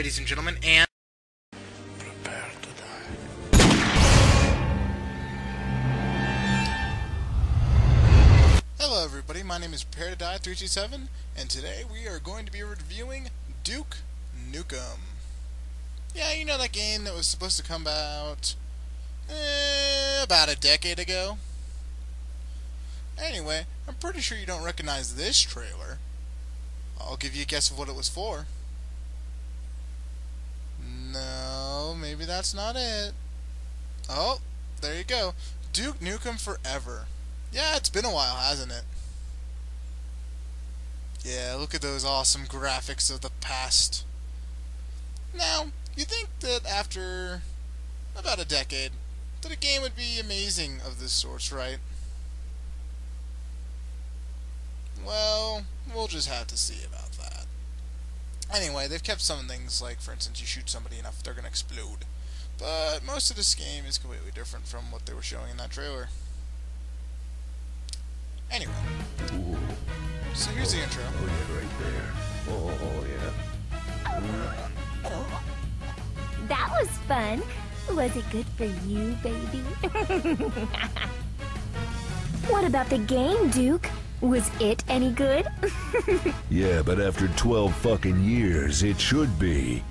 ladies and gentlemen, and Prepare to die. Hello everybody, my name is Prepare to Die 327, and today we are going to be reviewing Duke Nukem. Yeah, you know that game that was supposed to come out about a decade ago? Anyway, I'm pretty sure you don't recognize this trailer. I'll give you a guess of what it was for. No, maybe that's not it. Oh, there you go. Duke Nukem Forever. Yeah, it's been a while, hasn't it? Yeah, look at those awesome graphics of the past. Now, you'd think that after about a decade, that a game would be amazing of this sort, right? Well, we'll just have to see about that. Anyway, they've kept some things, like, for instance, you shoot somebody enough, they're gonna explode. But most of this game is completely different from what they were showing in that trailer. Anyway. Ooh. So here's the intro. Oh yeah, right there. Oh yeah. That was fun. Was it good for you, baby? What about the game, Duke? Was it any good? Yeah, but after 12 fucking years, it should be.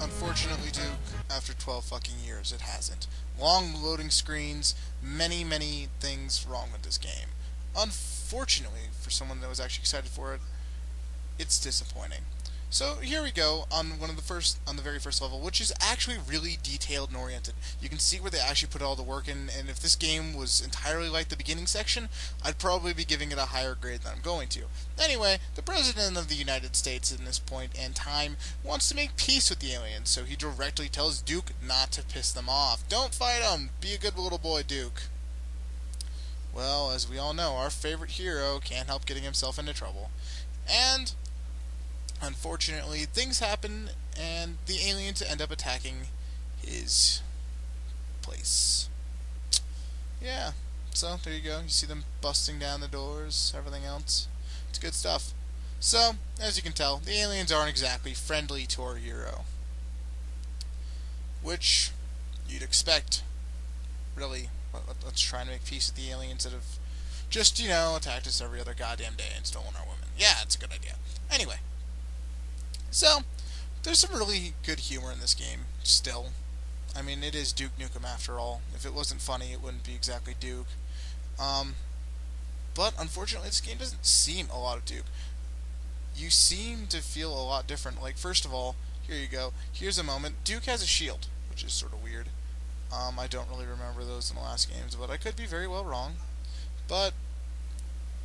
Unfortunately, Duke, after 12 fucking years, it hasn't. Long loading screens, many things wrong with this game. Unfortunately, for someone that was actually excited for it, it's disappointing. So here we go on the very first level, which is actually really detailed and oriented. You can see where they actually put all the work in, and if this game was entirely like the beginning section, I'd probably be giving it a higher grade than I'm going to. Anyway, the President of the United States in this point in time wants to make peace with the aliens, so he directly tells Duke not to piss them off. Don't fight them! Be a good little boy, Duke. Well, as we all know, our favorite hero can't help getting himself into trouble. And unfortunately, things happen, and the aliens end up attacking his place. Yeah, so there you go. You see them busting down the doors, everything else. It's good stuff. So, as you can tell, the aliens aren't exactly friendly to our hero. Which you'd expect, really. Let's try and make peace with the aliens that have just, attacked us every other goddamn day and stolen our women. Yeah, it's a good idea. Anyway. So, there's some really good humor in this game, still. I mean, it is Duke Nukem after all. If it wasn't funny, it wouldn't be exactly Duke. But, unfortunately, this game doesn't seem a lot of Duke. You seem to feel a lot different. Like, first of all, here you go. Here's a moment. Duke has a shield, which is sort of weird. I don't really remember those in the last games, but I could be very well wrong. But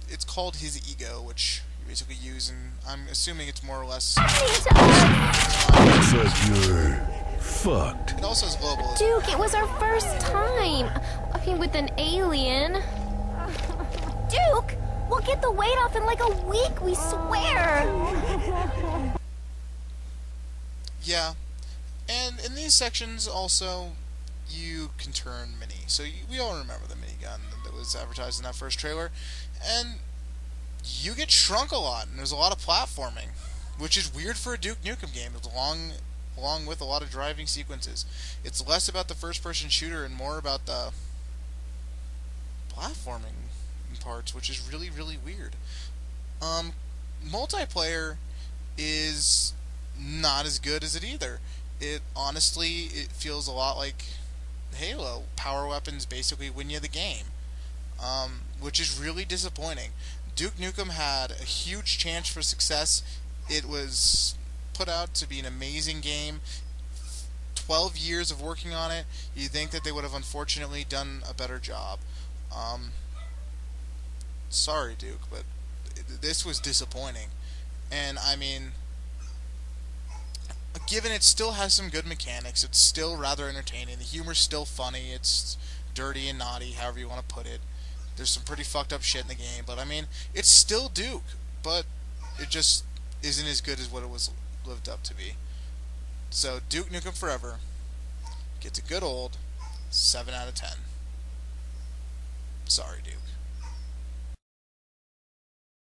it's called his ego, which you basically use, and I'm assuming it's more or less... Looks like you're fucked. It also has global. Duke, it was our first time. I mean, with an alien. Duke, we'll get the weight off in like a week, we swear. Yeah. And in these sections, also, you can turn mini. So we all remember the minigun that was advertised in that first trailer. And you get shrunk a lot, and there's a lot of platforming, which is weird for a Duke Nukem game, along with a lot of driving sequences. It's less about the first-person shooter and more about the platforming parts, which is really weird. Multiplayer is not as good as it either. It feels a lot like Halo. Power weapons basically win you the game, which is really disappointing. Duke Nukem had a huge chance for success. It was put out to be an amazing game. 12 years of working on it. You'd think that they would have unfortunately done a better job. Sorry, Duke, but this was disappointing. And I mean, given it still has some good mechanics, it's still rather entertaining. The humor's still funny. It's dirty and naughty, however you want to put it. There's some pretty fucked up shit in the game, but I mean, it's still Duke, but it just isn't as good as what it was lived up to be. So, Duke Nukem Forever gets a good old 7 out of 10. Sorry, Duke.